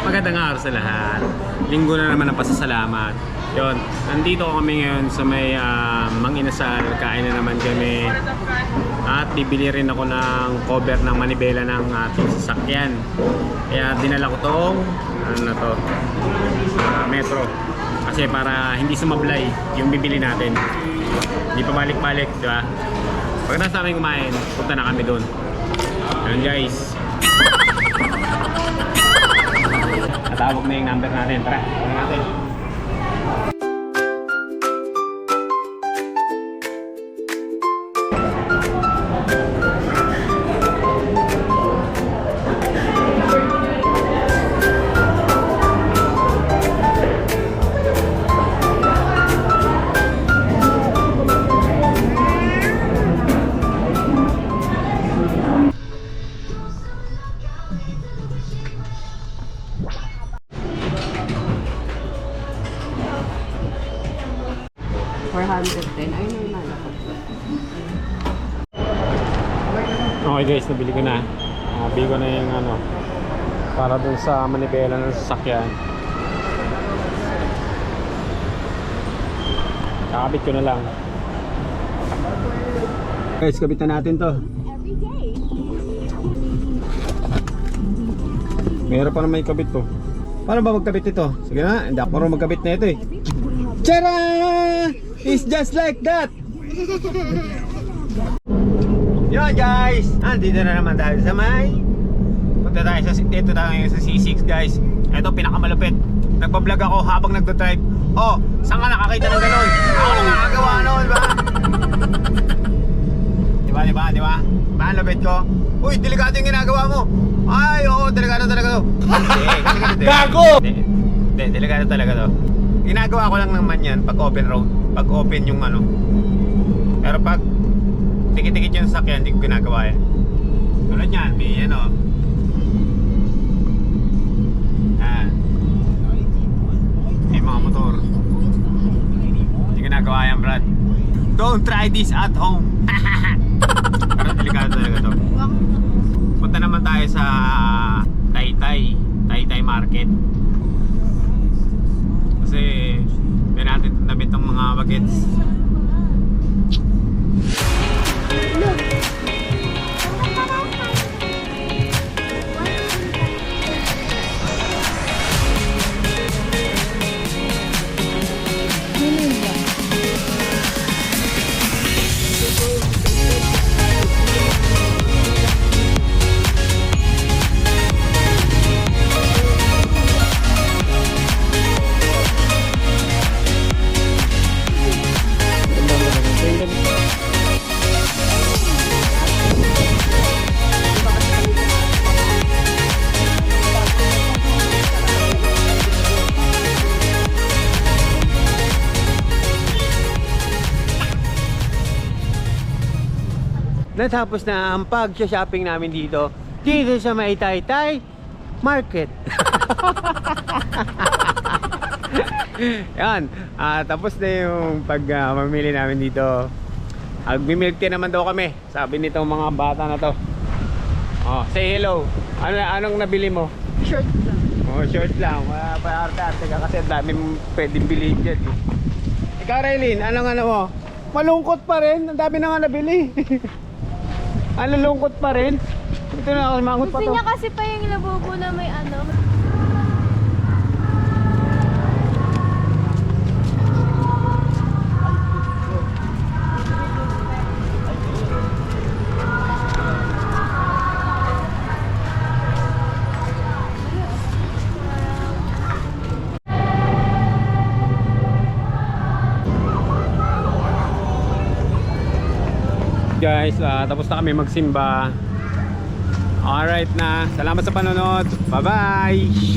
Magandang araw sa lahat. Linggo na naman ang pasasalamat. Yon, nandito kami ngayon sa may Mang Inasal. Kain na naman kami. At bibili rin ako ng cover ng manibela ng ating sasakyan. Kaya dinala ko tong ano na to, Metro. Kasi para hindi sumablay yung bibili natin. Hindi pa balik-balik, di ba? Pagkatapos namin kumain, punta na kami doon. Ayun guys. Natawag na yung number natin. Tara, tara natin. Ayun yung nalakot. Okay guys, nabili ko na. Nabili ko na yung ano, para dun sa manibela ng sasakyan. Kakabit ko na lang. Guys, kabitan natin to. Meron pa naman yung kabit to. Paano ba magkabit ito? Sige na, hindi ako marunong magkabit na ito eh. Tara! It's just like that! Yun guys! Dito na naman tayo sa may punta tayo sa, dito tayo ngayon sa C6 guys. Ito pinakamalupit. Nagpa-vlog ako habang nagdo-drive. Oh, saan ka nakakita ng gano'n? Ako nakakagawa noon ba? Diba? Ba, lupit ko? Uy, delikado yung ginagawa mo. Ay, oo, delikado talaga to. Gago! Hindi, delikado talaga to. Ginagawa ko lang naman yan pag open road. Pag open yung ano. Pero pag tikit-tikit yung sasakyan, hindi ko ginagawa yan. Tulad yan, may ano. May mga motor. Hindi ginagawa yan, Brad. Don't try this at home. Pero delikado talaga to. Punta naman tayo sa Taytay Market. Kasi may natin damit ng mga bagets. Natapos na ang pag-shopping namin dito sa may Taytay Market. Yan, tapos na yung pag-mamili namin dito. Mag-milk tea naman daw kami, sabi nitong mga bata na to. Oh, say hello. Anong nabili mo? Short lang. Oh, short lang. Wala pa arte-arte ka kasi dami pwedeng bilhin dyan. Ikaw, Raylene, anong ano mo? Malungkot pa rin, ang dami na nga nabili. Ano, lungkot pa rin? Ito na, mangot pa to. Gusto niya kasi pa yung labubo na may ano. Guys, tapos na kami magsimba. Alright na. Salamat sa panonood. Bye bye.